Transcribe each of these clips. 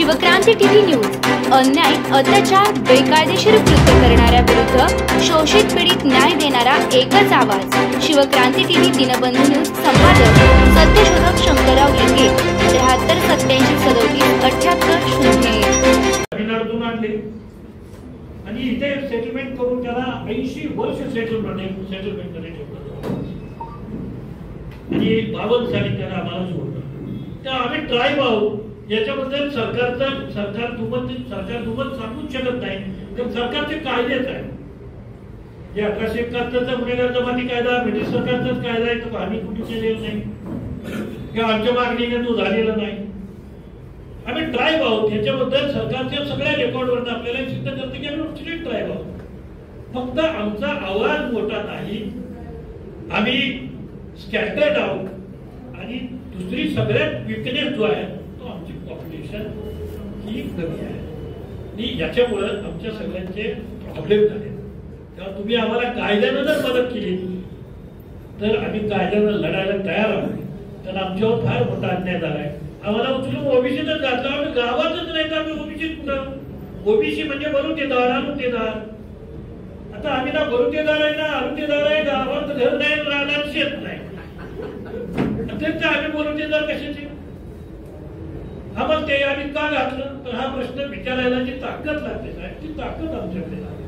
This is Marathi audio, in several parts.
शिवक्रांती टीव्ही न्यूज अन्याय, अत्याचार, बेकायदेशीर कृत्य करणाऱ्या विरुद्ध शोषित पीडित न्याय देणारा एकच आवाज। शिवक्रांती टीव्ही दिनबंधू न्यूज संपादक सत्यशोधक शंकरराव लिंगे 73 87 37 78 तमिळनाडूतून आणले आणि इथे सेटलमेंट करून त्याला 80 वर्ष सेटलमेंट मध्ये ठेवलं आणि 52 साली त्याला आम्हाला सोडलं। तर आम्ही ट्राईब आहोत, याच्याबद्दल सरकार दुमत सांगूच शकत नाही, तर सरकारचे कायदेच आहे। जे 1171चा गुन्हेगार जमाती कायदा ब्रिटिश सरकारचाच कायदा आहे, तो आम्ही कुठे केलेला नाही किंवा आमच्या मागणीने तो झालेला नाही। आम्ही ट्राईब आहोत, याच्याबद्दल सरकारच्या सगळ्या रेकॉर्डवरून आपल्याला सिद्ध करते की आम्ही ट्राईब आहोत। फक्त आमचा आवाज मोठा नाही, आम्ही स्कॅटर्ड आहोत आणि दुसरी सगळ्यात विकनेस जो आहे तो आमची पॉप्युलेशन ही कमी आहे आणि याच्यामुळे आमच्या सगळ्यांचे प्रॉब्लेम झाले। तेव्हा तुम्ही आम्हाला कायद्यानं जर मदत केली तर आम्ही कायद्यानं लढायला तयार आहोत, तर आमच्यावर फार मोठा अन्याय झाला आहे। आम्हाला उचलून ओबीसीतच घातलं, आम्ही गावातच नाही तर आम्ही ओबीसी कुठं? ओबीसी म्हणजे बरुतेदार अनुतेदार। आता आम्ही ना बरुतेदार आहे ना अनुतेदार आहे, गावात घर नाही राहणार शेत नाही, आम्ही बरुतेदार कशाचे? आम्हाला ते आम्ही का घातलं? तर हा प्रश्न विचारायला जी ताकद लागते साहेब, ती ताकद आमच्याकडे लागते।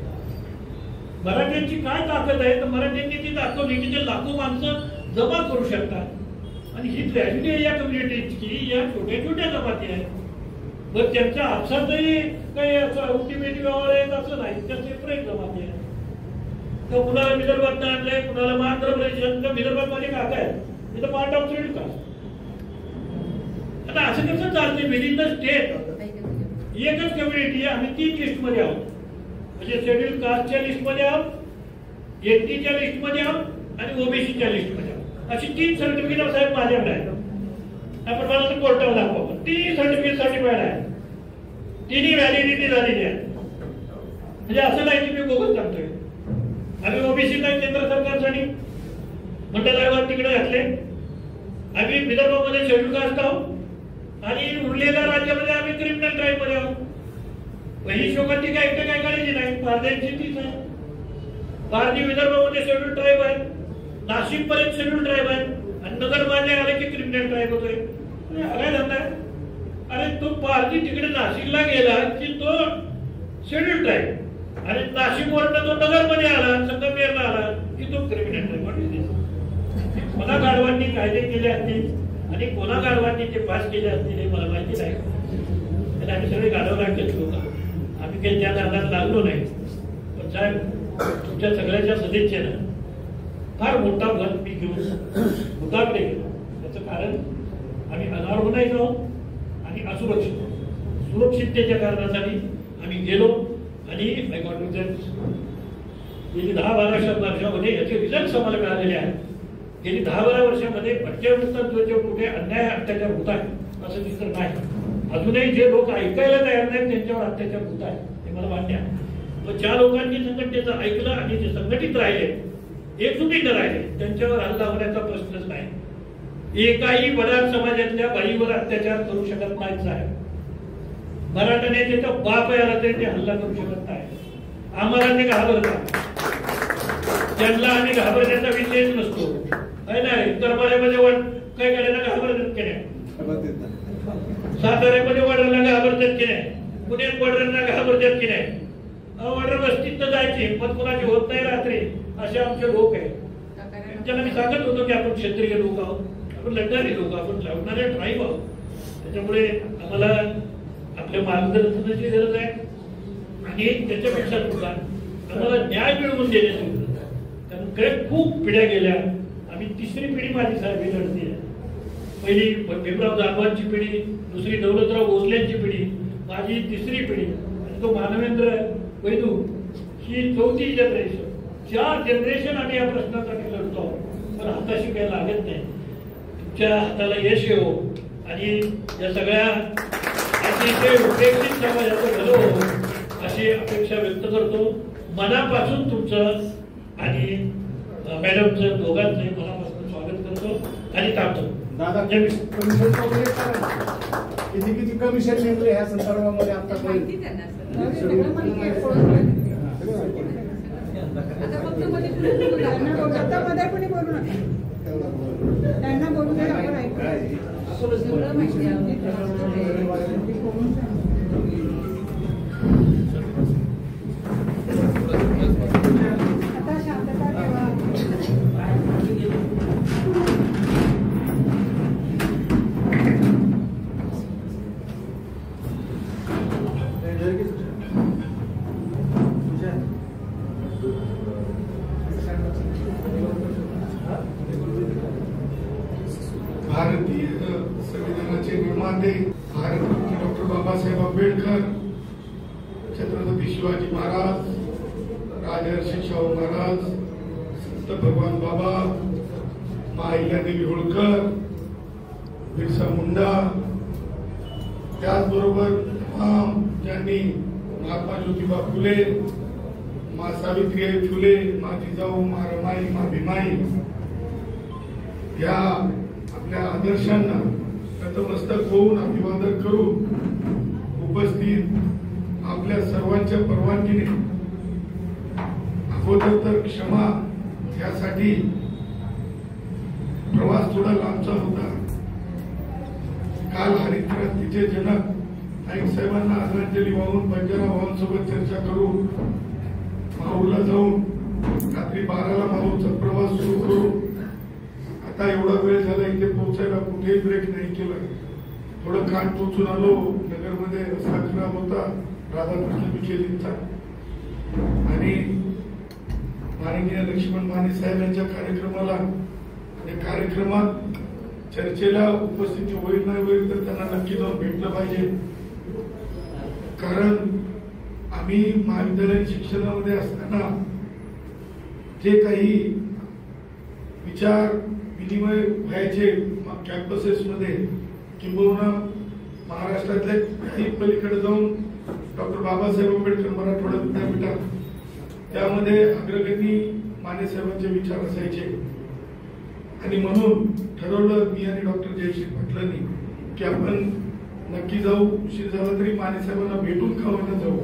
मराठ्यांची काय ताकद आहे? तर मराठ्यांनी ती दाखवली की ते लाखो माणसं जमा करू शकतात आणि ही ट्रॅजेडी आहे या कम्युनिटीची, या छोट्या छोट्या जमाती आहेत। बरं त्यांच्या आपसातही काही असं अल्टिमेट व्यवहार आहेत असं नाही, त्या सेपरेट जमाती आहेत। तर कुणाला विदर्भात आणलंय, कुणाला आंध्र प्रदेश, विदर्भात माझे काका आहेत, इथं पार्ट ऑफ शेड्यूल कास्ट। आता असं कसं चालते विदिन द स्टेट? एकच कम्युनिटी, आम्ही 3 लिस्ट मध्ये आहोत, म्हणजे शेड्यूल कास्टच्या लिस्ट मध्ये आहोत, एसटीच्या लिस्ट मध्ये आहोत आणि ओबीसीच्या लिस्ट मध्ये आहोत। अशी 3 सर्टिफिकेट साहेब माझ्याकडे आहेत। आपण मला कोर्टावर दाखवा, 3 सर्टिफिकेट सर्टिफाईड आहे, 3ही व्हॅलिडिटी झालेली आहे। म्हणजे असं नाही की मी बोगस सांगतोय। आम्ही ओबीसी नाही केंद्र सरकारसाठी मंडळ आयोग तिकडे घातले, आम्ही विदर्भामध्ये शेड्यूल कास्ट आहोत आणि उरलेल्या राज्यामध्ये आम्ही क्रिमिनल ट्राईब मध्ये आहोत। पहिली शोकांची काय एकटं काय काढायची नाही, पारध्यांची तीच आहे। पारधी विदर्भामध्ये शेड्यूल ट्राईब आहे, नाशिक पर्यंत शेड्यूल ट्राईब आहे आणि नगर मान्य आले की क्रिमिनल ट्राईब होतोय। काय धंदा आहे? अरे तो पारधी तिकडे नाशिकला गेला की तो शेड्यूल ट्राईब आणि नाशिक वरनं तो नगर मध्ये आला, संगमेरला आला की तो क्रिमिनल ट्राईब। कोणा गाढवांनी कायदे केले असतील आणि कोणा गाढवांनी ते पास केले असतील हे मला माहिती नाही, तर आम्ही सगळे गाढव लागतेच लोक, आम्ही काही त्या नादात लागलो नाही। पण साहेब तुमच्या सगळ्याच्या सदिच्छेनं फार मोठा भर मी घेऊन मुद्दाकडे गेलो। त्याचं कारण आम्ही अनावरणही आहोत आणि असुरक्षित सुरक्षिततेच्या कारणासाठी आम्ही गेलो आणि गेली 10-12 वर्षामध्ये याचे रिझल्ट आम्हाला मिळालेले आहेत। गेली 10-12 वर्षामध्ये भटक्या वृत्तात जो कुठे अन्याय अत्याचार होत आहे असं दिसत नाही। अजूनही जे लोक ऐकायला तयार नाहीत त्यांच्यावर अत्याचार होत आहे हे मला मान्य आहे। पण ज्या लोकांनी संघटनेचं ऐकलं आणि जे संघटित राहिले, एकजुटीनं राहिले, त्यांच्यावर हल्ला होण्याचा प्रश्नच नाही। एकाही वडार समाजातल्या बाईवर अत्याचार करू शकत नाहीत साहेब। मराठा नेत्याचा बाप याला तरी ते हल्ला करू शकत नाही। आम्हाला ते घाबरतात, त्यांना आम्ही घाबरण्याचा विषयच नसतो आहे ना। दरबारामध्ये काय करायला घाबरतात की नाही? साताऱ्यामध्ये वडाला घाबरतात की नाही? पुण्यात वडांना घाबरतात की नाही? वडर वस्तीत जायचे पण कोणाची होत नाही रात्री, असे आमचे लोक आहेत। त्यांना मी सांगत होतो की आपण क्षत्रिय लोक आहोत, आपण लढणारे लोक, आपण लढणारे ट्राईब आहोत। त्याच्यामुळे आम्हाला आपल्या मार्गदर्शनाची गरज आहे आणि त्याच्यापेक्षा सुद्धा आम्हाला न्याय मिळवून देण्याची गरज आहे। कारण कडे खूप पिढ्या गेल्या, आम्ही 3री पिढी माझी साहेब लढती आहे। पहिली भीमराव जाधवांची पिढी, दुसरी दौलतराव भोसलेंची पिढी, माझी 3री पिढी आणि तो मानवेंद्र वैदू ही 4थी जनरेशन। 4 जनरेशन आम्ही या प्रश्नासाठी लढतो, पण हाताशी काही लागत नाही। तुमच्या हाताला यश येवो आणि या सगळ्या अतिशय उपेक्षित समाजाचं भलं हो अशी अपेक्षा व्यक्त करतो। मनापासून तुमचं आणि मॅडमचं दोघांचंही मनापासून स्वागत करतो आणि थांबतो। दादा किती कमिशन नेमले ह्या संदर्भामध्ये आता काही त्यांना बोलू द्या, आपण ऐकू माहिती आता शांतता ठेवा. भारतीय संविधानाचे निर्माते भारतरत्न डॉक्टर बाबासाहेब आंबेडकर, छत्रपती शिवाजी महाराज, राजर्षी शाहू महाराज, संत भगवान बाबा, अहिल्यादेवी होळकर, बिरसा मुंडा, त्याचबरोबर ज्यांनी महात्मा ज्योतिबा फुले, मा सावित्रीबाई फुले, मा जिजाऊ, मा रमाई, मा भीमाई या आपल्या आदर्शांना नतमस्तक होऊन अभिवादन करून उपस्थित आपल्या सर्वांच्या परवानगीने अगोदर तर क्षमा, यासाठी प्रवास थोडा लांबचा होता. काल हरित क्रांतीचे जनक नाईक साहेबांना आदरांजली वाहून बंजारा भावांसोबत चर्चा करून माहूरला जाऊन रात्री 12ला माहूरचा प्रवास सुरू करून आता एवढा वेळ झाला इथे पोहोचायला कुठेही ब्रेक नाही केला. थोडं कान टोचून आलो. नगरमध्ये रस्ता खराब होता राधाकृष्ण विखेजींचा आणि माननीय लक्ष्मण माने साहेब यांच्या कार्यक्रमाला, या कार्यक्रमात चर्चेला उपस्थिती होईल नाही होईल तर त्यांना नक्की जाऊन भेटलं पाहिजे. कारण आम्ही महाविद्यालयीन शिक्षणामध्ये असताना जे काही विचार विनिमय व्हायचे कॅम्पसेस मध्ये किंबहुना महाराष्ट्रातल्या काही पलीकडे जाऊन डॉक्टर बाबासाहेब आंबेडकर मराठवाडा विद्यापीठात त्यामध्ये अग्रगणी मानेसाहेबांचे विचार असायचे आणि म्हणून ठरवलं मी आणि डॉक्टर जयश्री पाटलांनी की आपण नक्की जाऊ. उशीर झाला तरी मानेसाहेबांना भेटून का होईना जाऊ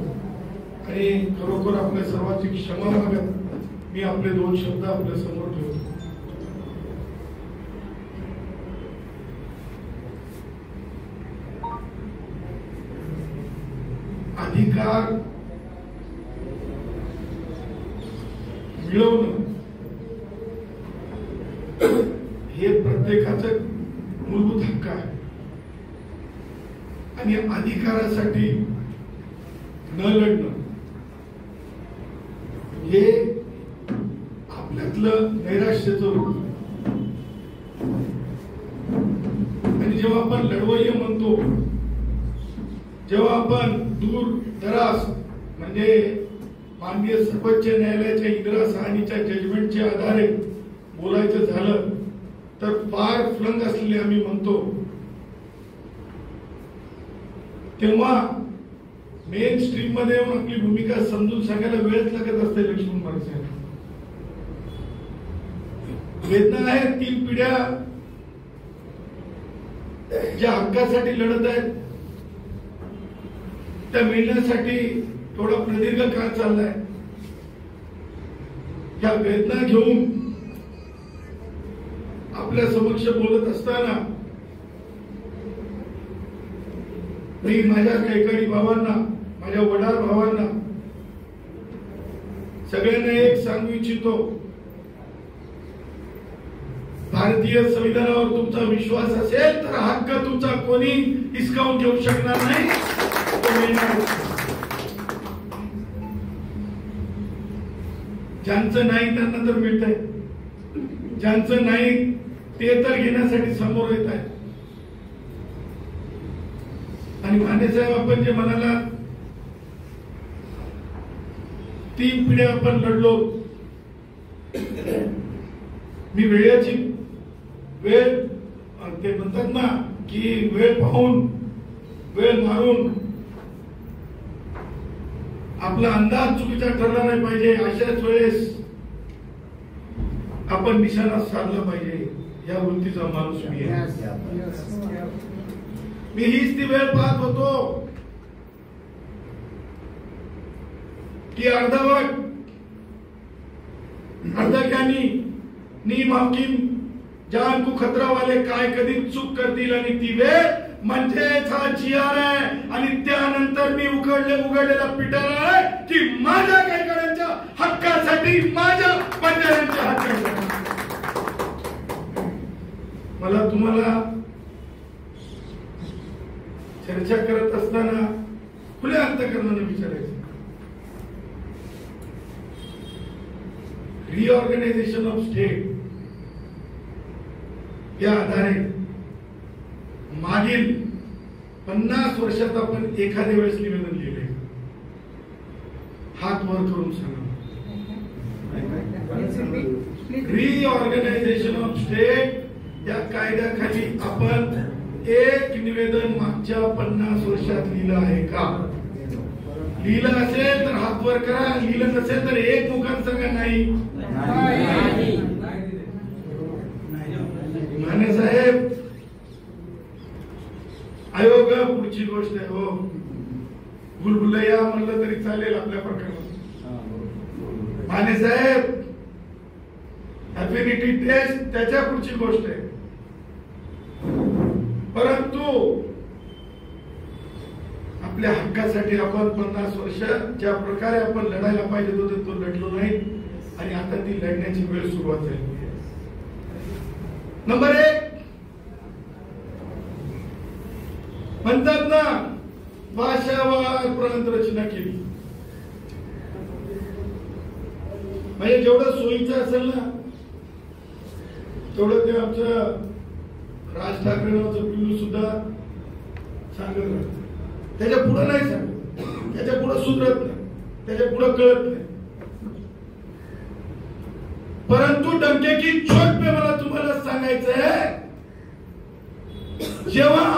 आणि खरोखर आपल्या सर्वांची क्षमा मागत मी आपले 2 शब्द आपल्या समोर ठेवतो. अधिकार मिळवणं हे प्रत्येकाचं मूलभूत हक्क आहे आणि अधिकारासाठी न लढणं हे आपल्यातलं नैराश्याचं रूप. आणि जेव्हा आपण लढवय्य म्हणतो, जेव्हा आपण दूर दरास म्हणजे माननीय सर्वोच्च न्यायालयाच्या इंदिरा साहनीच्या जजमेंटच्या आधारे बोलायचं झालं तर फार फ्लंग असलेले आम्ही म्हणतो, तेव्हा मेन स्ट्रीम मध्ये येऊन आपली भूमिका समजून सांगायला वेळच लागत असते. लक्ष्मण माने वेदना आहेत 3 पिढ्या ज्या हक्कासाठी लढत आहेत त्या मिळण्यासाठी थोडा प्रदीर्घ काळ चाललाय. या वेदना घेऊन आपल्या समक्ष बोलत असताना मी माझ्या कैकाडी भावांना, माझ्या वडार भावांना सगळ्यांना एक सांगू इच्छितो, भारतीय संविधानावर तुमचा विश्वास असेल तर हक्क तुमचा कोणी हिसकावून घेऊ शकणार नाही. ज्यांचं नाही त्यांना तर मिळतंय, ज्यांचं नाही ते तर घेण्यासाठी समोर येत आहे. आणि मानेसाहेब आपण जे म्हणाला 3 पिढ्या आपण लढलो. मी वेळेची वेळ ते म्हणतात ना की वेळ पाहून वेळ मारून आपला अंदाज चुकीचा ठरला नाही पाहिजे. अशाच वेळेस आपण निशाणा साधला पाहिजे. या वृत्तीचा माणूस मी आहे. मी हीच ती वेळ पाहत होतो की अर्धज्ञानी नीम हकीम जान को खतरा वाले काय कधी चूक करतील आणि ती वेळ म्हणजेच हा GR आहे आणि त्यानंतर मी उघडलेला पिटारा आहे की माझ्या गायकवाडांच्या हक्कासाठी माझ्या बंजाऱ्यांच्या हक्कासाठी मला तुम्हाला चर्चा करत असताना खुल्या अंतःकरणाने विचारायचं, रिऑर्गनायझेशन ऑफ स्टेट या आधारे मागील 50 वर्षात आपण एखाद्या वेळेस निवेदन लिहिले? हात वर करून सांगा. रिऑर्गनायझेशन ऑफ स्टेट या कायद्याखाली आपण एक निवेदन मागच्या 50 वर्षात लिहिलं आहे का? लिहिलं असेल तर हात वर करा, लिहिलं नसेल तर एक मुखात सांगा नाही. माने साहेब आयोग पुढची गोष्ट आहे हो. बुलबुलैया म्हणलं तरी चालेल आपल्या प्रकरणात. माने साहेब अफिनिटी टेस्ट त्याच्या पुढची गोष्ट आहे. परंतु आपल्या हक्कासाठी आपण 50 वर्ष ज्या प्रकारे आपण लढायला पाहिजे होते तो लढलो नाही आणि आता ती लढण्याची वेळ सुरुवात झाली. नंबर 1 म्हणतात ना भाषावार प्रांत रचना केली म्हणजे जेवढं सोयीचं असेल ना तेवढं ते आमचं राज ठाकरे नावाचं पिल्लू सुद्धा सांगत राहत. त्याच्या पुढे नाही सांगत, त्याच्या पुढे सुधरत नाही, त्याच्या पुढे कळत नाही. परंतु डंके की चोट पे मला तुम्हाला सांगायचं आहे, जेव्हा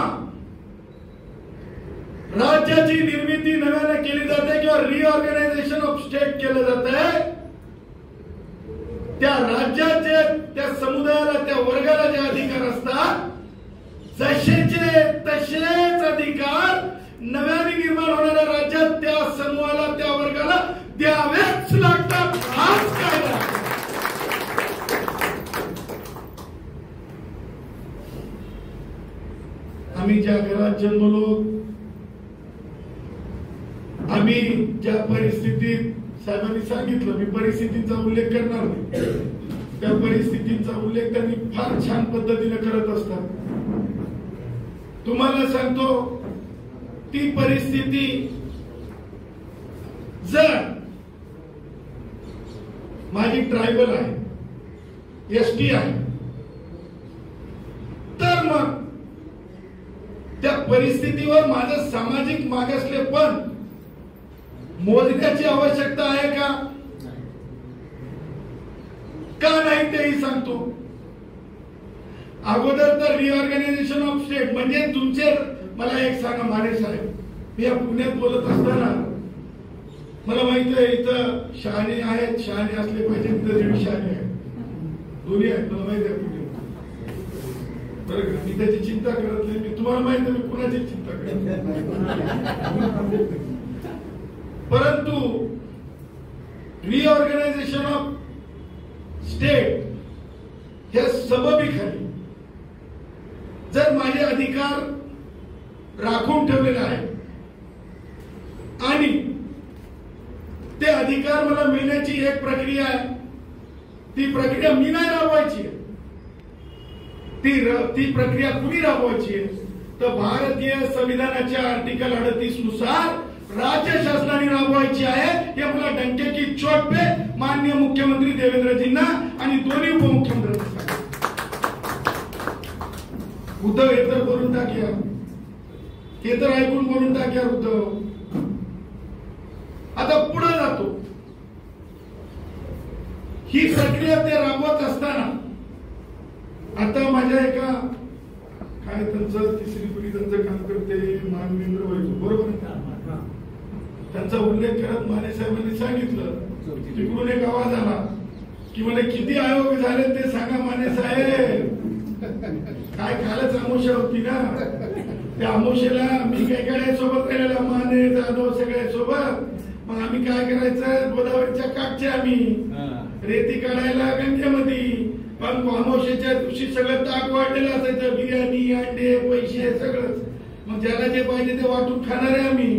राज्याची निर्मिती नव्याने केली जाते किंवा रिऑर्गनायझेशन ऑफ स्टेट केलं जात आहे, त्या राज्याचे त्या समुदायाला त्या वर्गाला जे अधिकार असतात जसेचे तसेच अधिकार नव्याने निर्माण होणाऱ्या राज्यात त्या समूहाला त्या वर्गाला द्यावेच लागतात. हाच कायदा. आम्ही ज्या घरात जन्मलो, आम्ही ज्या परिस्थितीत, साहेबांनी सांगितलं मी परिस्थितीचा उल्लेख करणार नाही, त्या परिस्थितीचा उल्लेख त्यांनी फार छान पद्धतीने करत असतात. तुम्हाला सांगतो ती परिस्थिती जर माझी ट्रायबल आहे, ST आहे, तर मग त्या परिस्थितीवर माझं सामाजिक मागासलेपण मोजण्याची आवश्यकता आहे का नाही तेही सांगतो. अगोदर तर रिऑर्गनायझेशन ऑफ स्टेट म्हणजे तुमचे, मला एक सांगा माने साहेब, मी या पुण्यात बोलत असताना मला माहित आहे इथं शहाणे आहेत, शहाणे असले पाहिजे, तिथं दीड शहाणे आहेत, दोन्ही आहेत, मला माहित आहे पुणे. बरं मी त्याची चिंता करत नाही, मी तुम्हाला माहित आहे मी कुणाची चिंता करत. परंतु रिऑर्गनायझेशन ऑफ स्टेट ह्या सबबीखाली जर माझे अधिकार राखून ठेवलेले आहे आणि ते अधिकार मला मिळण्याची एक प्रक्रिया आहे, ती प्रक्रिया मी नाही राबवायची आहे, ती प्रक्रिया कुणी राबवायची आहे तर भारतीय संविधानाच्या आर्टिकल 38 नुसार राज्य शासनाने राबवायची आहे. हे मला डंके की चोट पे माननीय मुख्यमंत्री देवेंद्रजींना आणि दोन्ही उपमुख्यमंत्र्यांना सांगा. उद्धव हे तर बोलून टाक्या, हे तर ऐकून बोलून टाक्या उद्धव. आता पुढे जातो, ही प्रक्रिया ते राबवत असताना आता माझ्या एका काय त्यांचं तिसरी पिढी त्यांचं काम करते मानवेंद्र व्हायचो, बरोबर त्यांचा उल्लेख करत माने साहेबांनी सांगितलं, तिकडून एक आवाज आला की मला किती आयोग झाले ते सांगा माने साहेब. काय कालच आमोशा होती ना, त्या अमोशेला मी काही सोबत राहिलेला, माने जाधव सगळ्या सोबत. मग आम्ही काय करायचं, गोदावरीच्या काठचे आम्ही रेती काढायला गंगेमध्ये. पण अमावस्येच्या दिवशी सगळं ताक वाढलेलं असायचं, बिर्याणी, अंडे, पैसे सगळंच. मग ज्याला जे पाहिजे ते वाटून खाणार आहे आम्ही,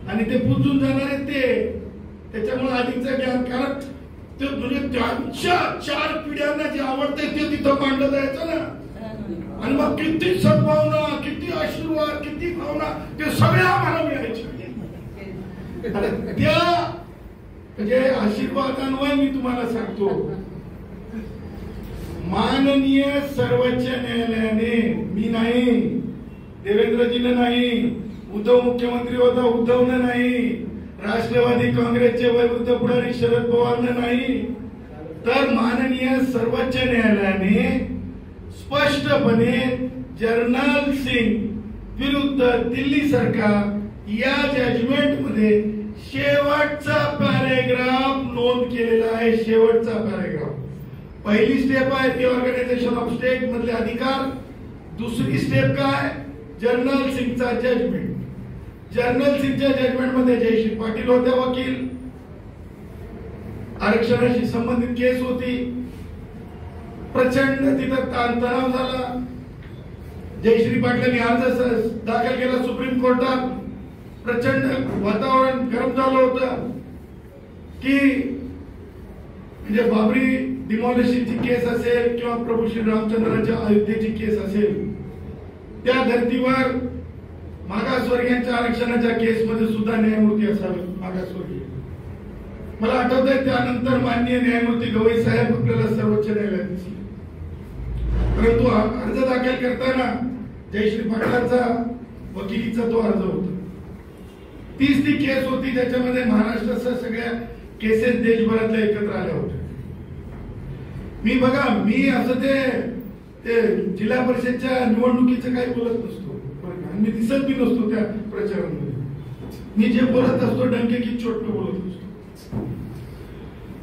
आणि ते पुजून जाणार आहे ते. त्याच्यामुळे अधिकचं ज्ञान, कारण ते म्हणजे त्यांच्या 4 पिढ्यांना जे आवडते ते तिथं मांडलं जायचं ना. आणि मग किती सद्भावना, किती आशीर्वाद, किती भावना, ते सगळे आम्हाला मिळायचे. त्या म्हणजे आशीर्वादान्वये मी तुम्हाला सांगतो, माननीय सर्वोच्च न्यायालयाने, मी नाही, देवेंद्रजीनं नाही, उद्धव मुख्यमंत्री होता उद्धवनं नाही, राष्ट्रवादी काँग्रेसचे वयोवृद्ध पुढारी शरद पवारनं नाही, तर माननीय सर्वोच्च न्यायालयाने स्पष्टपणे जर्नल सिंग विरुद्ध दिल्ली सरकार या जजमेंट मध्ये शेवटचा पॅरेग्राफ नोंद केलेला आहे. शेवटचा पॅरेग्राफ. पहिली स्टेप आहे रिऑर्गनायझेशन ऑफ स्टेट मधले अधिकार. दुसरी स्टेप काय, जर्नल सिंगचा जजमेंट. जर्नल सिंगच्या जजमेंट मध्ये जयश्री पाटील होत्या वकील, आरक्षणाशी संबंधित केस होती, प्रचंड तिथं ताणतणाव झाला. जयश्री पाटलांनी अर्ज दाखल केला सुप्रीम कोर्टात. प्रचंड वातावरण गरम झालं होतं की म्हणजे बाबरी डिमॉलिशनची केस असेल किंवा प्रभू श्री रामचंद्राच्या अयोध्येची केस असेल, त्या धर्तीवर मागासवर्गीयांच्या आरक्षणाच्या केसमध्ये सुद्धा न्यायमूर्ती असावे मागासवर्गीय. मला आठवत आहे त्यानंतर माननीय न्यायमूर्ती गवई साहेब आपल्याला सर्वोच्च न्यायालयात दिसले. परंतु अर्ज दाखल करताना जयश्री पाटलांचा वकिलीचा तो अर्ज होता. तीच ती केस होती त्याच्यामध्ये महाराष्ट्राच्या सगळ्या केसेस देशभरातल्या एकत्र आल्या होत्या. मी असं ते जिल्हा परिषदच्या निवडणुकीचं काही बोलत नसतो, मी दिसत बी नसतो त्या प्रचारामध्ये. मी जे बोलत असतो डंके की चोट पे बोलत असतो.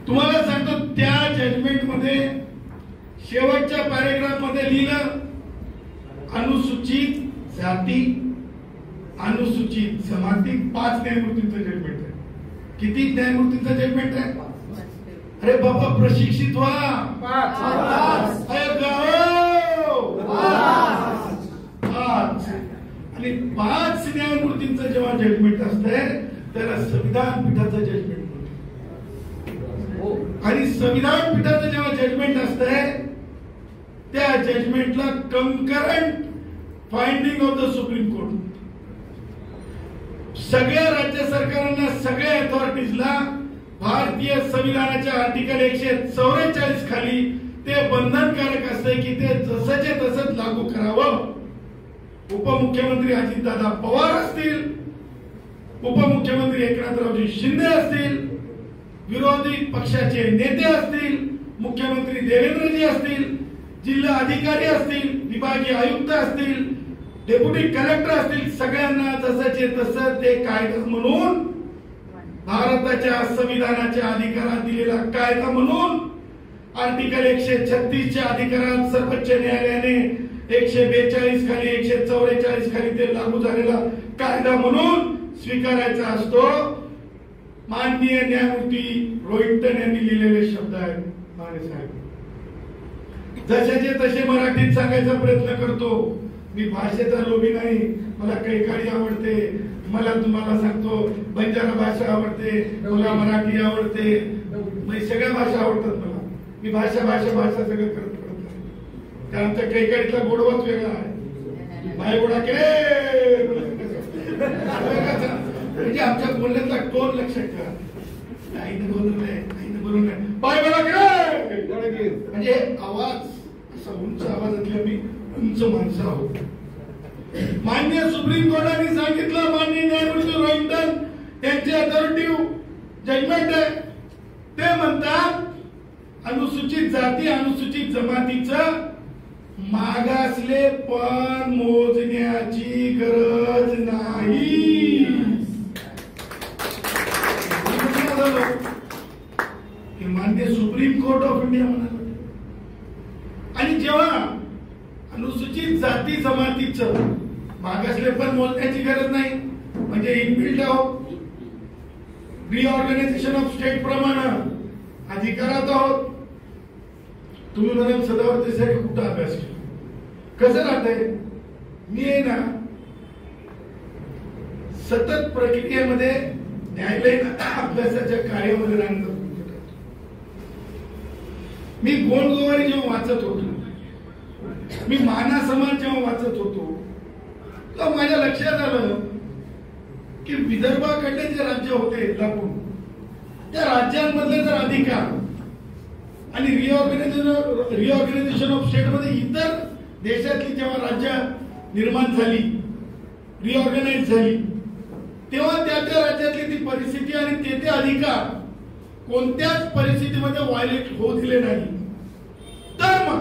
तुम्हाला सांगतो त्या जजमेंट मध्ये शेवटच्या पॅरेग्राफ मध्ये लिहिलं, अनुसूचित जाती, अनुसूचित जमाती 5 न्यायमूर्तींचं जजमेंट आहे. किती न्यायमूर्तींचं जजमेंट आहे? अरे बाबा प्रशिक्षित व्हा. 5 आणि 5 न्यायमूर्तींचं जेव्हा जजमेंट असतंय त्याला संविधान पीठाचं जजमेंट म्हणतात. आणि संविधान पीठाचं जेव्हा जजमेंट असतंय त्या जजमेंटला concurrent finding of the supreme court. सगळ्या राज्य सरकारांना, सगळ्या अथॉरिटीजला भारतीय संविधानाच्या आर्टिकल 144 खाली ते बंधनकारक असते की ते जसंचे तसंच लागू करावं. उपमुख्यमंत्री अजितदादा पवार असतील, उपमुख्यमंत्री एकनाथरावजी शिंदे असतील, विरोधी पक्षाचे नेते असतील, मुख्यमंत्री देवेंद्रजी असतील, जिल्हा अधिकारी असतील, विभागीय आयुक्त असतील, डेप्युटी कलेक्टर असतील, सगळ्यांना जसंचे तसं ते कायदा म्हणून भारताच्या संविधानाच्या अधिकारात दिलेला कायदा म्हणून आर्टिकल 136च्या अधिकारात सर्वोच्च न्यायालयाने 142 खाली 144 खाली ते लागू झालेला कायदा म्हणून स्वीकारायचा असतो. माननीय न्यायमूर्ती रोहिंटन यांनी लिहिलेले शब्द आहेत. माने साहेब जशाचे तसे मराठीत सांगायचा प्रयत्न करतो. मी भाषेचा लोभी नाही. मला कैकाडी आवडते, मला तुम्हाला सांगतो बंजारा भाषा आवडते, मला मराठी आवडते, सगळ्या भाषा आवडतात मला. मी भाषा सगळं करत कारण आमच्या कैकाडीतला गोडवाच वेगळा आहे. बाय गोडा केले म्हणजे आमच्या बोलण्यातला टोन लक्षात ठेवा. आईनं बोलवलंय बाय गोडा केले म्हणजे आवाज असा उंच आवाजातल्या मी उंच माणसं आहोत. मान्य सुप्रीम कोर्टाने सांगितलं, माननीय न्यायमूर्ती रोहिंटन त्यांचे अथॉरिटिव्ह जजमेंट आहे. ते म्हणतात अनुसूचित जाती, अनुसूचित जमातीचं मागासले पण मोजण्याची गरज नाही. मान्य सुप्रीम कोर्ट ऑफ इंडिया म्हणाल. आणि जेव्हा अनुसूचित जाती जमातीचं मागासले पण बोलण्याची गरज नाही, म्हणजे इनबिल्ट आहोत. रिऑर्गनायझेशन ऑफ स्टेट प्रमाणे अधिकारात आहोत. तुम्ही म्हणाल सदावर्ती साहेब कुठं अभ्यास केला, कसं राहतंय? मी आहे ना सतत प्रक्रियेमध्ये न्यायालयीन अभ्यासाच्या कार्यामध्ये राहणार. मी गोंडगोवारी जेव्हा वाचत होतो, मी माना समाज जेव्हा वाचत होतो, तेव्हा माझ्या लक्षात आलं की विदर्भाकडे जे राज्य होते लागून, त्या राज्यांमधले जर अधिकार आणि रिऑर्गनायझेशन ऑफ स्टेट मध्ये इतर देशातली जेव्हा राज्य निर्माण झाली, रिऑर्गनाइज झाली, तेव्हा त्या त्या राज्यातली ती परिस्थिती आणि ते अधिकार कोणत्याच परिस्थितीमध्ये व्हायलेट होऊ दिले नाही. तर मग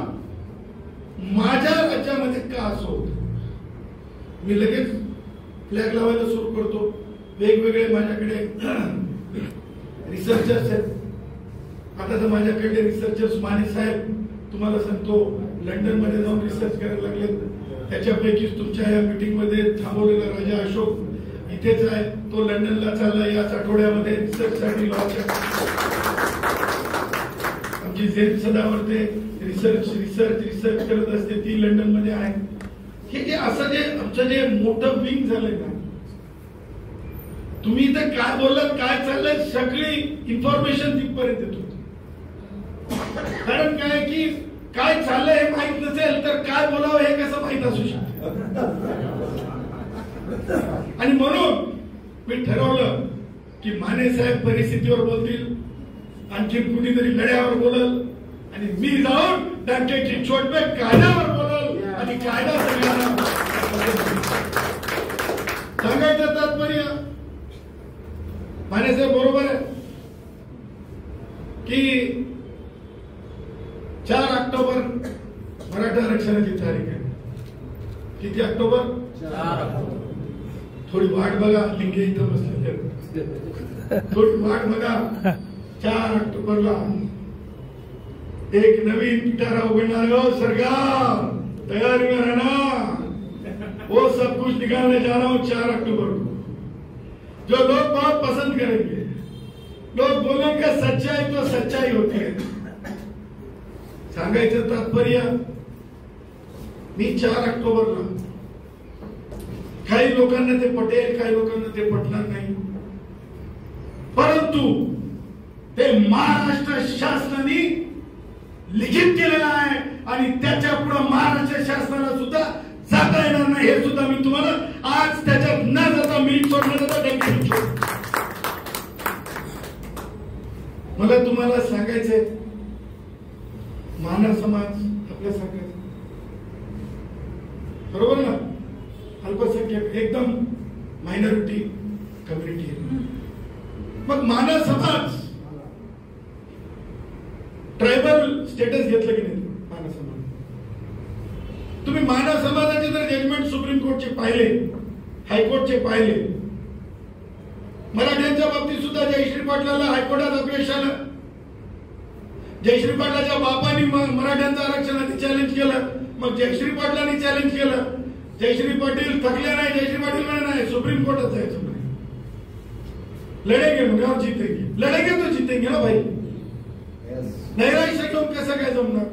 माझ्या राज्यामध्ये का असं होत? मी लगेच फ्लॅग लावायला सुरू करतो. वेगवेगळे माझ्याकडे रिसर्चर्स आहेत. आता तर माझ्याकडे रिसर्चर्स माने साहेब तुम्हाला सांगतो लंडन मध्ये जाऊन रिसर्च करायला लागले. त्याच्यापैकीच तुमच्या या मीटिंग मध्ये थांबवलेला राजा अशोक इथेच आहे, तो लंडनला चालला याच आठवड्यामध्ये रिसर्च साठी. आमची झेन सदावर्ते रिसर्च करत असते, ती लंडन मध्ये आहे. हे जे असं जे आमचं जे मोठं विंग झालंय ना, तुम्ही इथे काय बोललात, काय चाललंय, सगळी इन्फॉर्मेशन तिथपर्यंत येत होती. कारण काय की काय चाललंय हे माहित नसेल तर काय बोलावं हे कसं माहित असू शकतं. आणि म्हणून मी ठरवलं की माने साहेब परिस्थितीवर बोलतील, आणखी कुणीतरी लढ्यावर बोलल, आणि मी जाऊन डंक्याची चोट पे कायद्यावर बोलल आणि कायदा सगळ्यांना सांगायचं तात्पर्य. माने साहेब बरोबर आहे की 4 ऑक्टोबर मराठा आरक्षणाची तारीख आहे. किती ऑक्टोबर? 4. थोडी वाट बघा, लिंगे इथं बसलेले, थोडी वाट बघा. 4 ऑक्टोबरला एक नवीन पिटारा उघडणार. हो सरकार, तैयारी में रहना, वो सब कुछ निकालने जा रहा हूं 4 अक्टूबर को, जो लोग बहुत पसंद करेंगे. लोग बोलेंगे सच्चाई तो सच्चाई होती है. सांगायचं तात्पर्य, मी 4 ऑक्टोबरला, काही लोकांना ते पटेल, काही लोकांना ते पटणार नाही, परंतु ते महाराष्ट्र शासनाने लिखित केलेलं आहे आणि त्याच्या पुढे महाराष्ट्र शासनाला सुद्धा जाता येणार नाही. हे सुद्धा मी तुम्हाला आज त्याच्यात न जाता मिनिट सोडण्याचा मला तुम्हाला सांगायचंय. मानव समाज आपल्या सांगायचं बरोबर ना, अल्पसंख्याक एकदम मायनॉरिटी कम्युनिटी आहे. मग मानव समाज ट्रायबल स्टेटस घेतलं की नाही? मानव समाज, तुम्ही मानव समाजाचे जर जजमेंट सुप्रीम कोर्टचे पाहिले, हायकोर्टचे पाहिले, मराठ्यांच्या बाबतीत सुद्धा जयश्री पाटलाला हायकोर्टात अपयश आलं. जयश्री पाटलाच्या बापांनी मराठ्यांचं आरक्षण आधी चॅलेंज केलं, मग जयश्री पाटलांनी चॅलेंज केलं. जयश्री पाटील थकले नाही, जयश्री पाटील म्हणे नाही सुप्रीम कोर्टात जायचं, लढेंगे म्हणजे जीतेंगे, लढेंगे तो जीतेंगे ना भाई. नैराश्य घेऊन कसं काय जमणार?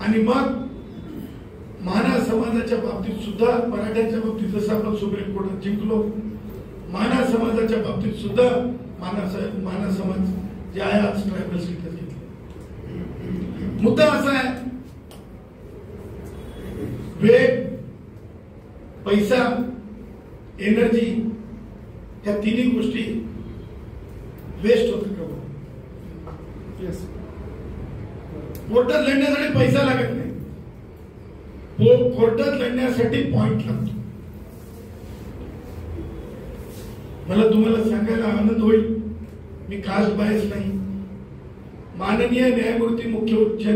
आणि मग माना समाजाच्या बाबतीत सुद्धा, मराठ्यांच्या बाबतीत जसं आपण सुप्रीम कोर्टात जिंकलो, माना समाजाच्या बाबतीत सुद्धा माना समाज जे आहे आज ट्रायबल स्टेटस घेतलं. मुद्दा असा आहे, वेळ, पैसा, एनर्जी या तिन्ही गोष्टी वेस्ट होतात का? कोर्टात लढण्यासाठी पैसा लागत नाही, कोर्टात लढण्यासाठी पॉइंट लागतो. मला तुम्हाला सांगायला आनंद होईल, मी कास्ट बायस नाही. माननीय न्यायमूर्ती उच्च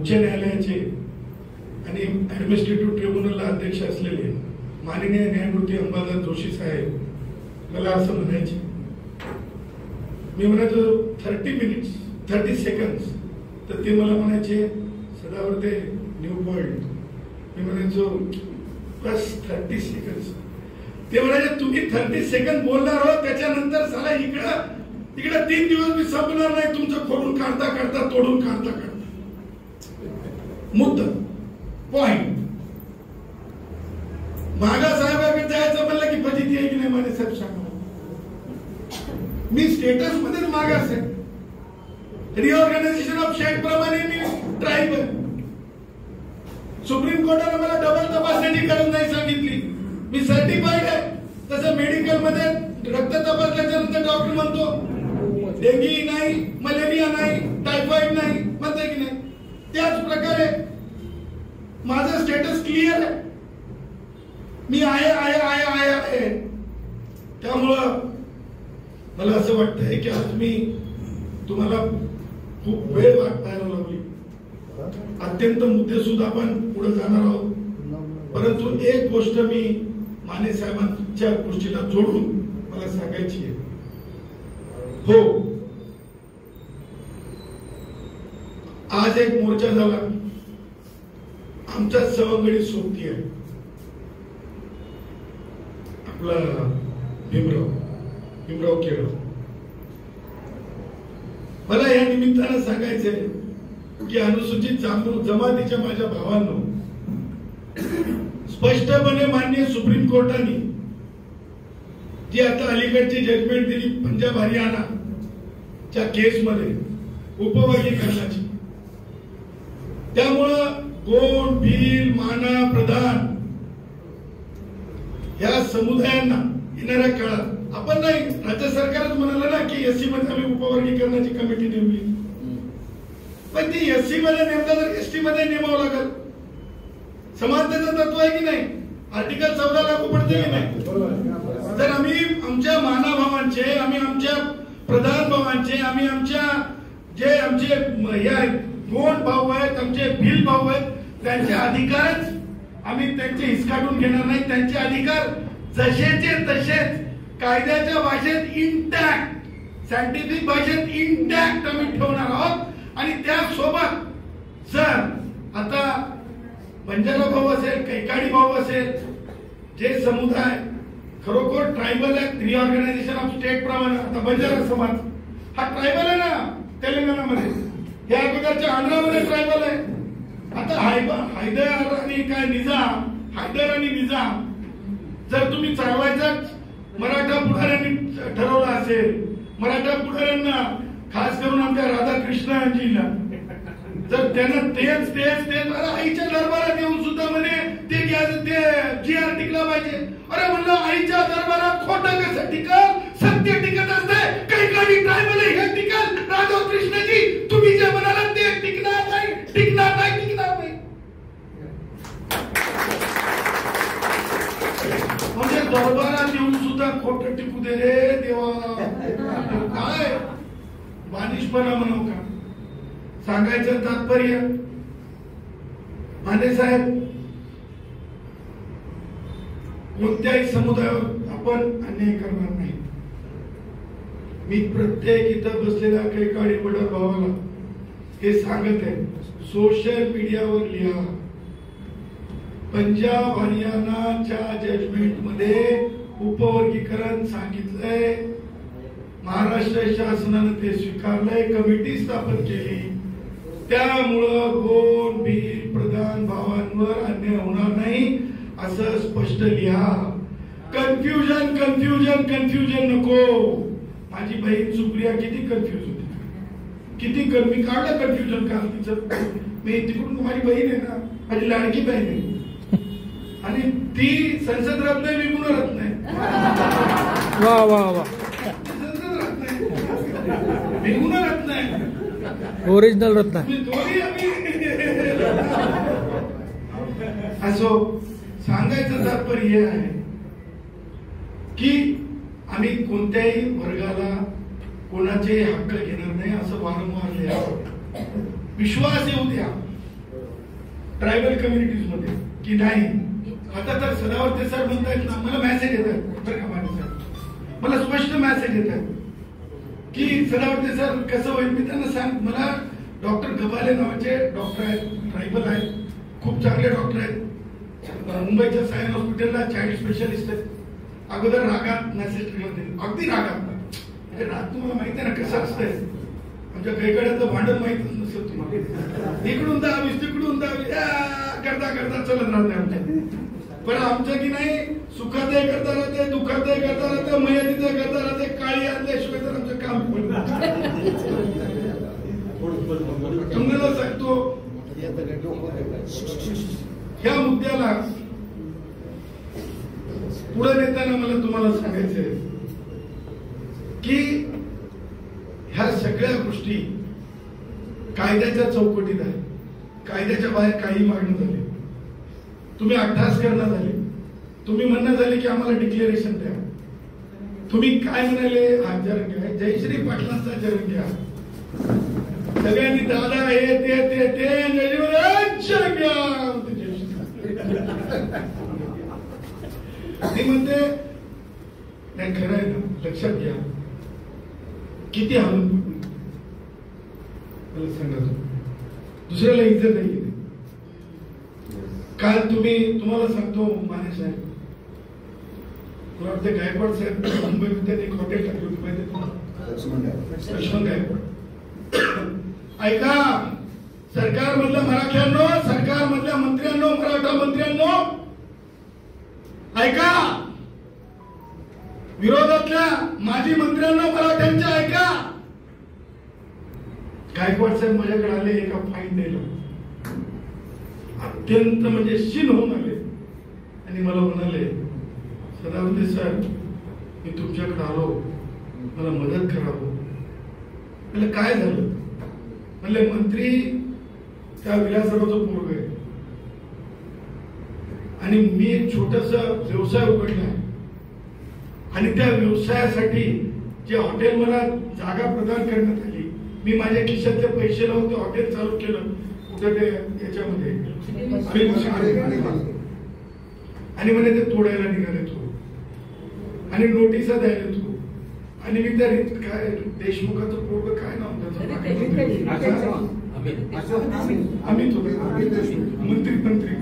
न्यायालयाचे आणि ऍडमिनिस्ट्रेटिव्ह ट्रिब्युनलला अध्यक्ष असलेले माननीय न्यायमूर्ती अंबादास जोशी साहेब मला असं म्हणायचे, मी म्हणायचो 30 सेकंड्स, तर ते मला म्हणायचे सदावर्ते न्यू वर्ल्ड. मी म्हणायचो बस 30 सेकंड. ते म्हणाले तुम्ही 30 सेकंड बोलणार हो, त्याच्यानंतर साला इकडं 3 दिवस मी संपणार नाही तुमचं खोडून काढता काढता तोडून काढता काढता. मुद्दा पॉइंट. मागा साहेबांकडे जायचं म्हणलं की फजिती आहे की नाही माने साहेब सांगा. मी स्टेटस मध्ये मागास आहे. रिऑर्गनायझेशन ऑफ स्टेट प्रमाणे मी ट्रायबल. सुप्रीम कोर्टाने मला डबल तपासण्याची गरज नाही सांगितली. मी सर्टिफाईड आहे. तसं मेडिकल मध्ये रक्त तपासल्याच्या नंतर डॉक्टर म्हणतो डेंगी नाही, मलेरिया नाही, टायफॉइड नाही म्हणते की नाही. त्याच प्रकारे माझं स्टेटस क्लिअर आहे. मी आहे. त्यामुळं मला असं वाटतंय की आज मी तुम्हाला खूप वेळ वाटायला लागली. अत्यंत मुद्दे सुद्धा आपण पुढे जाणार आहोत. परंतु एक गोष्ट मी माने साहेबांच्या गोष्टीला जोडून मला सांगायची आहे. हो, आज एक मोर्चा झाला. आमच्या सवंगडी सोबती आहे आपला भीमराव केळव. मला या निमित्तानं सांगायचंय की अनुसूचित जमातीच्या माझ्या भावांनो, स्पष्टपणे माननीय सुप्रीम कोर्टाने जी आता अलीकडची जजमेंट दिली पंजाब हरियाणाच्या केसमध्ये उपवर्गीकरणाची, त्यामुळं गोंड, भील, माना, प्रधान या समुदायांना येणाऱ्या काळात आपण नाही, राज्य सरकारच म्हणालं ना की एससी मध्ये आम्ही उपवर्गीकरणाची कमिटी नेमली. पण ती एससी मध्ये नेमता तर एसटी मध्ये नेमावं लागेल. समानतेचं तत्व आहे की नाही. आर्टिकल 14 लागू पडते की नाही. तर आम्ही आमच्या माना भावांचे, आम्ही आमच्या प्रधान भावांचे, आम्ही आमच्या जे आमचे गोंड भाऊ आहेत, आमचे भील भाऊ आहेत, त्यांचे अधिकारच आम्ही त्यांचे हिसकाटून घेणार नाही. त्यांचे अधिकार जसेचे तसेच कायद्याच्या भाषेत इंटॅक्ट, सायंटिफिक भाषेत इंटॅक्ट आम्ही ठेवणार आहोत. आणि त्यासोबत जर आता बंजारा भाऊ असेल, कैकाडी भाऊ असेल, जे समुदाय खरोखर ट्रायबल आहे, रिऑर्गनायझेशन ऑफ स्टेट प्रमाणे आता बंजारा समाज हा ट्रायबल आहे ना तेलंगणामध्ये, या अगोदरच्या आंध्रामध्ये ट्रायबल आहे. आता हैदर आणि निजाम जर तुम्ही चालवायचा मराठा पुढाऱ्यांनी ठरवलं असेल, मराठा पुढाऱ्यांना खास करून आमच्या राधाकृष्णजीला जर त्यांना तेच आईच्या दरबारात येऊन सुद्धा म्हणे ते GR टिकला पाहिजे. अरे म्हणलं आईच्या दरबारात खोटं कसं टिकल, सत्य टिकत असते. काही ट्रायबल हे टिकल. राधाकृष्णजी तुम्ही जे म्हणाला ते टिकणार नाही. म्हणजे दरबारात येऊन सुद्धा खोटं टिकू दे रे देवा. काय बानिशपणा म्हणू का. सांगायचं तात्पर्य माने साहेब, कोणत्याही समुदायावर आपण अन्याय करणार नाही. मी प्रत्येक इथं बसलेल्या कैकाडी बडर भावाला हे सांगत आहे, सोशल मीडियावर लिहा. पंजाब हरियाणाच्या जजमेंट मध्ये उपवर्गीकरण सांगितलंय. महाराष्ट्र शासनाने ते स्वीकारलंय, कमिटी स्थापन केली. त्यामुळं गोंड, भील, प्रधान भावांवर अन्याय होणार नाही असं स्पष्ट लिहा. कन्फ्युजन नको. माझी बहीण सुप्रिया किती कन्फ्युज होती, मी काढलं कन्फ्युजन काल तिचं. मी तिकडून माझी बहीण आहे ना, माझी लाडकी बहीण आहे आणि ती संसद रत्न मी गुणरत्न आहे. वा संसद रत्न मी गुणरत्न आहे. ओरिजिनल रत्न. असो, सांगायचं तात्पर्य हे आहे की आम्ही कोणत्याही वर्गाला कोणाचे हक्क घेणार नाही असं वारंवार लिहा. विश्वास येऊ द्या ट्रायबल कम्युनिटीज मध्ये की नाही. आता तर सदावर्ते सर म्हणतायत ना, मला मेसेज येत आहेत, मला स्पष्ट मेसेज येत आहेत की सदावर्ते सर कसं होईल. मी त्यांना सांग, मला डॉक्टर गबाले नावाचे डॉक्टर आहेत, ट्रायबल आहेत, खूप चांगले डॉक्टर आहेत. मुंबईच्या सायन हॉस्पिटलला चाइल्ड स्पेशलिस्ट आहेत. अगोदर रागात मेसेज मध्ये अगदी रागात म्हणजे राग तुम्हाला माहिती आहे ना कसं असतंय. आमच्या कैकड्याचं भांडण माहितच नसेल तुम्हाला. इकडून दहावीस तिकडून दहावीस करता करता चलत राहते आमच्या. पण आमचं की नाही सुखात करता राहते, दुःखात करता राहते, मयतीच करता राहते. काळी आणल्याशिवाय तर आमचं काम तुम्हाला सांगतो. ह्या मुद्द्याला पुढे नेताना मला तुम्हाला सांगायचंय की ह्या सगळ्या गोष्टी कायद्याच्या चौकटीत आहे. कायद्याच्या बाहेर काही मागणी झाली, तुम्ही अट्टास करणं झाले, तुम्ही म्हणणं झाले की आम्हाला डिक्लेरेशन द्या. तुम्ही काय म्हणाले जरण घ्या, जयश्री पाटलांचा जरण घ्या. सगळ्यांनी दादा हे ते जरण घ्या. ती म्हणते नाही खरं आहे ना, लक्षात घ्या किती हालून मला सांगा. दुसऱ्याला इज्जत नाही. काल तुम्हाला सांगतो माने साहेब, ते गायकवाड साहेब मुंबईत त्यांनी एक हॉटेल टाकली होती माहिती तुम्हाला, लक्ष्मण गायकवाड. ऐका, सरकार मधल्या मराठ्यांनो, सरकार मधल्या मंत्र्यांनो, मराठा मंत्र्यांनो ऐका, विरोधातल्या माजी मंत्र्यांनो मराठ्यांच्या ऐका. गायकवाड साहेब माझ्याकडे आले एका फाईन द्यायला, अत्यंत म्हणजे शीन होऊन आले आणि मला म्हणाले सदावर्ते सर मी तुमच्याकडे आलो, मला मदत करावं. म्हणलं काय झालं? म्हणले मंत्री त्या विलासरावचं पोरग आहे आणि मी एक छोटासा व्यवसाय उघडला आणि त्या व्यवसायासाठी जे हॉटेल मला जागा प्रदान करण्यात आली, मी माझ्या खिशातले पैसे लावून ते हॉटेल चालू केलं. कुठे ते याच्यामध्ये आणि म्हणे ते तोडायला निघाले तू आणि नोटिसा द्यायला तू. आणि मी त्या काय देशमुखाचं पोरग काय नाव त्याचं अमित मंत्री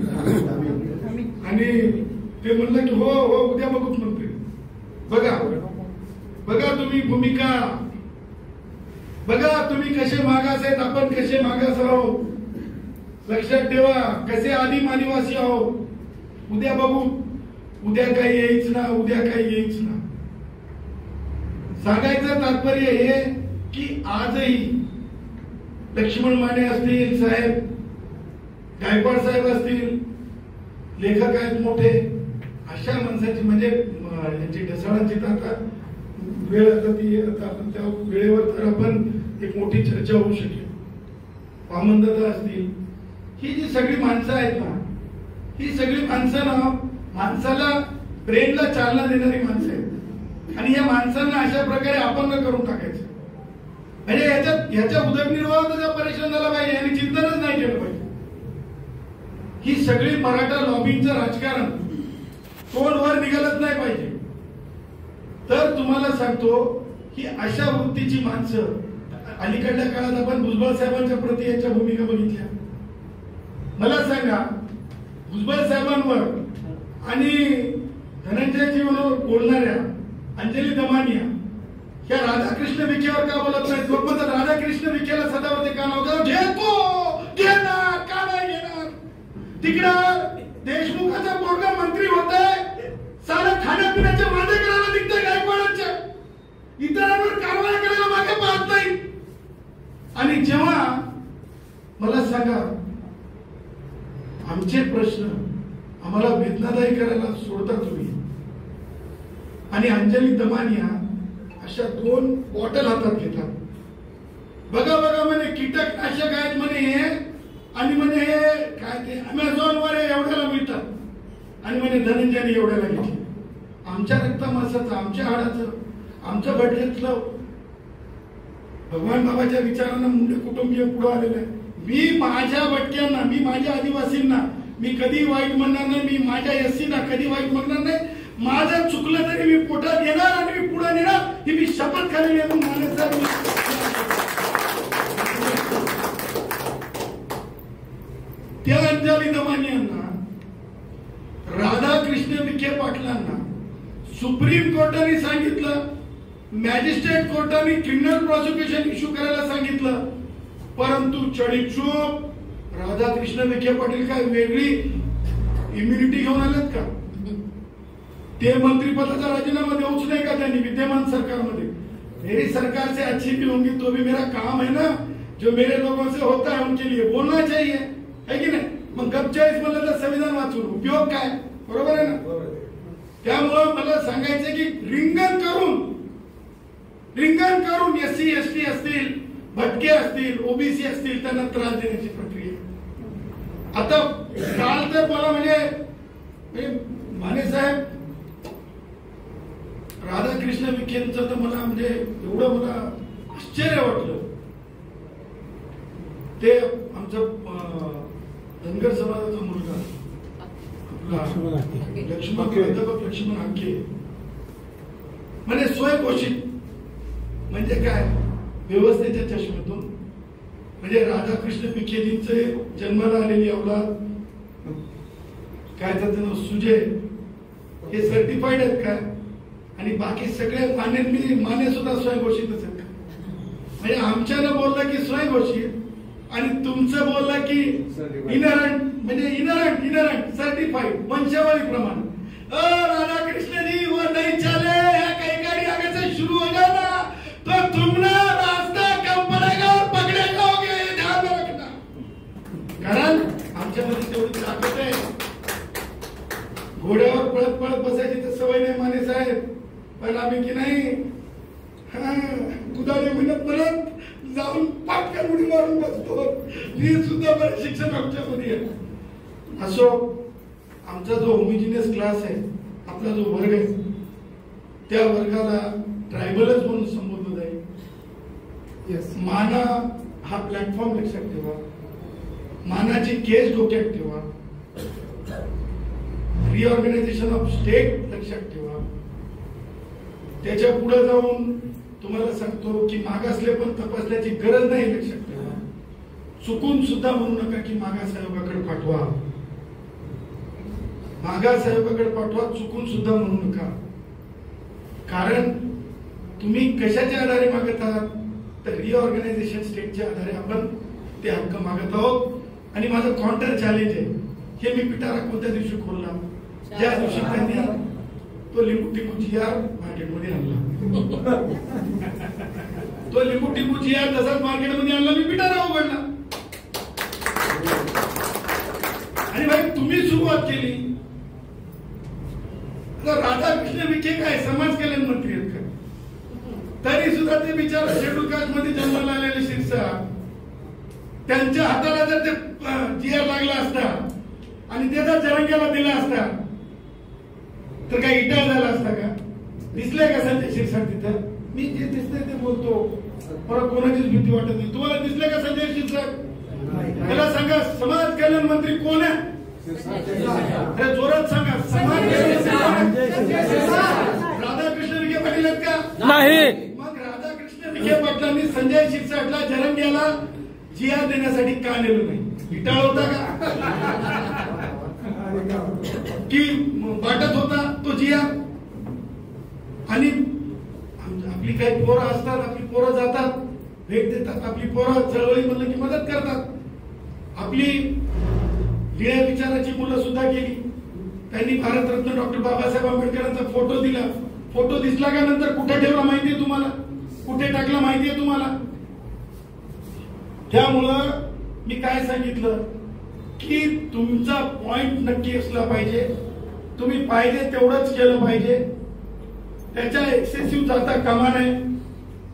आणि ते म्हणलं की हो हो उद्या बघूच मंत्री. बघा तुम्ही भूमिका, बघा तुम्ही कसे मागास आहेत, आपण कसे मागास आहोत. लक्षात ठेवा कसे आदिम आदिवासी आहोत. उद्या बघू, उद्या काही येईच ना, उद्या काही येईच ना. सांगायचं तात्पर्य हे की आजही लक्ष्मण माने असतील साहेब, गायकवाड साहेब असतील, लेखक आहेत मोठे, अशा माणसाची म्हणजे यांची ढसाळांची आता वेळ आता ती आपण त्या वेळेवर तर आपण एक मोठी चर्चा होऊ शकेल. वामनदादा असतील, ही जी सगळी माणसं आहेत ना, ही सगळी माणसं ना माणसाला ब्रेनला चालना देणारी माणसं आहेत आणि या माणसांना अशा प्रकारे अपंग करून टाकायचं म्हणजे ह्याच्या उदरनिर्वाहाचा परेशान झाला पाहिजे आणि चिंतनच नाही केलं पाहिजे. ही सगळी मराठा लॉबिंगचं राजकारण तोंडवर निघालच नाही पाहिजे. तर तुम्हाला सांगतो की अशा वृत्तीची माणसं अलीकडल्या काळात आपण भुजबळ साहेबांच्या प्रति याच्या भूमिका बघितल्या. मला सांगा भुजबळ साहेबांवर आणि धनंजयजींवर बोलणाऱ्या अंजली दमानिया या राधाकृष्ण विखेवर का बोलत नाहीत? लोक म्हणतात राधाकृष्ण विखेला सदावर्ते का नाव घेतो, घेणार का नाही घेणार? तिकडं देशमुखाचा पोरगा मंत्री होतोय, सारं खाण्यापिण्याचे वादे करायला निघतंय गायकवाडांचे, इतरांवर कारवाई करायला मागे पाहत नाही. आणि जेव्हा मला सांगा आमचे प्रश्न आम्हाला वेदनादायी करायला सोडता तुम्ही आणि अंजली दमानिया अशा 2 बॉटल हातात घेतात. बघा म्हणे कीटकनाशक आहेत म्हणे हे आणि म्हणे हे काय ते अमेझॉन वर एवढ्याला मिळतात आणि म्हणे धनंजयने एवढ्याला घेतली. आमच्या रक्तमासाचं, आमच्या हाडाचं, आमच्या बडल्यातलं भगवान बाबाच्या विचारांना मुंडे कुटुंबीय पुढे आलेलं आहे. मी माझ्या भटक्यांना, मी माझ्या आदिवासींना मी कधी वाईट म्हणणार नाही, मी माझ्या एससीना कधी वाईट म्हणणार नाही. माझं चुकलं तरी मी पोटात येणार आणि मी पुढे नेणार ही मी शपथ खाली आहे. त्या अंजली दमानियांना राधाकृष्ण विखे पाटलांना सुप्रीम कोर्टाने सांगितलं, मॅजिस्ट्रेट कोर्टाने क्रिमिनल प्रॉसिक्युशन इश्यू करायला सांगितलं, परंतु चढीचूप राधाकृष्ण विखे पाटील काय वेगळी इम्युनिटी घेऊन आलेत का? ते मंत्रिपदाचा राजीनामा देऊच नाही का त्यांनी विद्यमान सरकारमध्ये? मेरी सरकार से अच्छी भी होंगी तो भी मेरा काम है ना, जो मेरे लोगों से होता है उनके लिए बोलना चाहिए, है की नाही? मग गपचाळीस म्हणलं तर संविधान वाचून उपयोग काय? बरोबर आहे ना? त्यामुळं मला सांगायचं की रिंगण करून एससी एसटी असतील, भटके असतील, ओबीसी असतील, त्यांना त्रास देण्याची प्रक्रिया आता काल तर मला म्हणजे माने साहेब राधाकृष्ण विखेंचं तर मला म्हणजे एवढं मला आश्चर्य वाटलं. ते आमचं धनगर समाजाचा मुलगा लक्ष्मण हाके म्हणजे स्वयंघोषित म्हणजे काय व्यवस्थेच्या चष्म्यातून म्हणजे राधाकृष्ण विखेजींचे जन्माला आलेली औलाद काय त्याचं नाव सुजय हे सर्टिफाईड आहेत का? आणि बाकी सगळे माने सुद्धा स्वयंघोषितच आहेत का? म्हणजे आमच्यानं बोललं की स्वयंघोषित आणि तुमचं बोललं की इनरंट म्हणजे इनरंट सर्टिफाईड वंशावळी प्रमाण. राधाकृष्ण जी वो नहीं चले कहीं गाड़ी आगे से शुरू हो जाना तो तुम ना रास्ता कम पड़ेगा और पकड़े जाओगे, ध्यान में रखना. कारण आमच्यामध्ये तेवढी ताकद आहे. घोड्यावर पळत पळत बसायची तर सवय नाही माने साहेब, पण आम्ही की नाही कुदाले म्हणत परत जाऊन पाटक्या उडी मारून बसतो. ही सुद्धा बरं शिक्षण आमच्यामध्ये आहे. असो आमचा जो होमिजिनियस क्लास आहे, आपला जो वर्ग आहे, त्या वर्गाला ट्रायबलच म्हणून संबोधलं जाईल. माना हा प्लॅटफॉर्म लक्षात ठेवा, मानाची केस डोक्यात ठेवा, रिऑर्गनायझेशन ऑफ स्टेट लक्षात ठेवा. त्याच्या पुढे जाऊन तुम्हाला सांगतो की मागासले पण तपासण्याची गरज नाही लक्षात ठेवा. चुकून सुद्धा म्हणू नका की मागास आयोगाकडे पाठवा, मागास आयोगाकडे पाठवा, चुकून सुद्धा म्हणू नका. कारण तुम्ही कशाच्या आधारे मागत आहात तर रिऑर्गनायझेशन स्टेटच्या आधारे आपण ते हक्क मागत आहोत. आणि माझं काउंटर चॅलेंज आहे, हे मी पिटारा कोणत्या दिवशी खोलला, ज्या दिवशी त्यांनी तो लिंबू टिंबू GR मार्केटमध्ये आणला. तो लिंबू टिंबू GR तसाच मार्केटमध्ये आणला, मी पिटारा उघडला. आणि भाई तुम्ही सुरुवात केली. राधाकृष्ण विखे काय समाज कल्याण मंत्री आहेत का? तरी सुद्धा ते बिचार शेड्यूल कास्ट मध्ये जन्माला आलेले शिरसाट, त्यांच्या हाताला जर ते GR लागला असता आणि त्याचा जरंग्याला दिला असता तर काय इटाळ झाला असता का? दिसले का संजय शिरसाट तिथं? मी जे दिसतंय ते बोलतो, परत कोणाचीच भीती वाटत नाही. तुम्हाला दिसले का संजय शिरसाट? त्याला सांगा समाज कल्याण मंत्री कोण आहे? जोरात सांगा, समाज राधाकृष्ण विखे पाटील आहेत का? नाही. मग राधाकृष्ण विखे पाटलांनी संजय शिरसाटला जरंग्याला GR देण्यासाठी का नेलं नाही? इटाळ होता का की वाटत होता तो GR? आणि आपली काही पोरं असतात, आपली पोरं जातात, भेट देतात, आपली पोरं चळवळी म्हणलं की मदत करतात. आपली लिळ्या विचाराची मुलं सुद्धा गेली, त्यांनी भारतरत्न डॉक्टर बाबासाहेब आंबेडकरांचा फोटो दिला. फोटो दिसला का नंतर कुठे ठेवला माहितीये तुम्हाला? कुठे टाकला माहितीये तुम्हाला? त्यामुळं मी काय सांगितलं की तुमचा पॉइंट नक्की असला पाहिजे, तुम्ही पाहिजे तेवढंच केलं पाहिजे, त्याच्या एक्सेसिव्ह जाता कामा नये.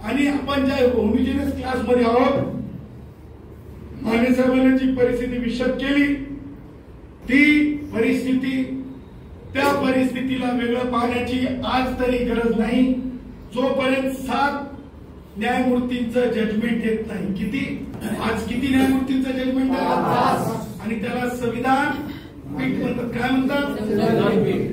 आणि आपण ज्या होमिजिनियस क्लास मध्ये आहोत, माने साहेबांनी जी परिस्थिती विशद केली, ती परिस्थिती, त्या परिस्थितीला वेगळं पाहण्याची आज तरी गरज नाही, जोपर्यंत 7 न्यायमूर्तींचं जजमेंट येत नाही. आज किती न्यायमूर्तींचं जजमेंट आहे? आणि त्याला संविधान पीठ म्हणतात. काय म्हणतात?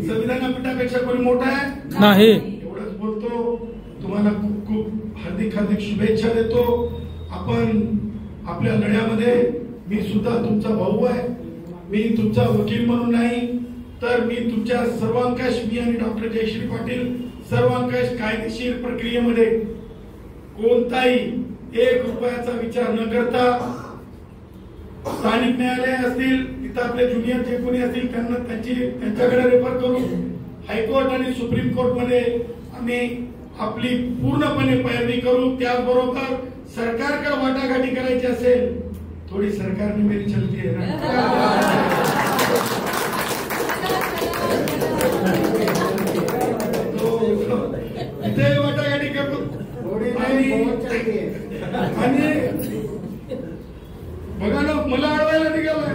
संविधानपीठापेक्षा कोणी मोठा आहे नाही. एवढंच बोलतो. तुम्हाला खूप खूप हार्दिक हार्दिक शुभेच्छा देतो. आपण आपल्या लढ्यामध्ये, मी सुद्धा तुमचा भाऊ आहे, मी तुमचा वकील म्हणून नाही तर मी तुमच्या सर्वांकाश, मी आणि डॉक्टर जयश्री पाटील सर्वांकाश कायदेशीर प्रक्रियेमध्ये कोणताही 1 रुपयाचा विचार न करता स्थानिक न्यायालय असतील, तिथं आपले ज्युनियर जे कोणी असतील त्यांना त्यांच्याकडे रेफर करू, हायकोर्ट आणि सुप्रीम कोर्टमध्ये आम्ही आपली पूर्णपणे पैरवी करू. त्याचबरोबर सरकारकडे वाटाघाटी करायची असेल, थोडी सरकारने मेरी चलती आहे ना, तिथे वाटाघाटी करू आणि बघा ना, मला अडवायला निघालाय,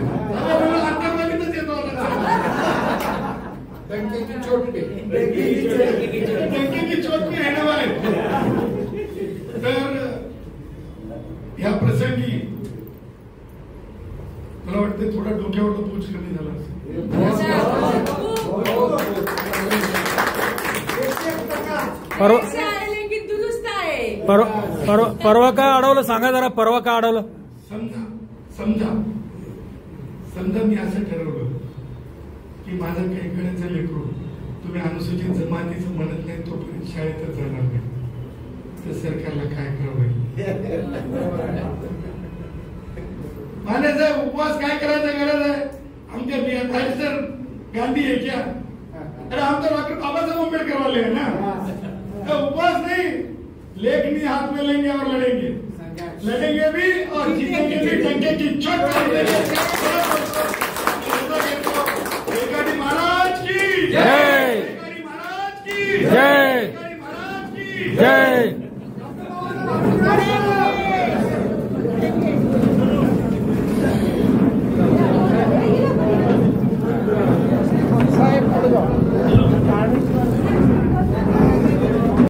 अंतर्गतच येतो बँकेची छोटी आहे ना बाय. तर ह्या प्रसंगी मला वाटतं थोडा डोक्यावरला बोज कमी झाला परवा काय अडवलं सांगा जरा, परवा काय अडवलं? समजा मी असं ठरवलं की माझं काही कळायचं लेकरू तुम्ही अनुसूचित जमातीचं म्हणत नाही तोपर्यंत शाळेतच जाणार नाही, तर सरकारला काय करावं? मानायचं उपवास काय करायचं गरज आहे? आमच्या बॅरिस्टर गांधी आहे क्या? अरे आमचा डॉक्टर बाबासाहेब आंबेडकर वाले है ना. उपवास नहीं, लेखनी हाथ में लेंगे और लड़ेंगे भी और जीतेंगे भी, डंके की चोट करेंगे. महाराज की जय, महाराज की जय, महाराज की जय.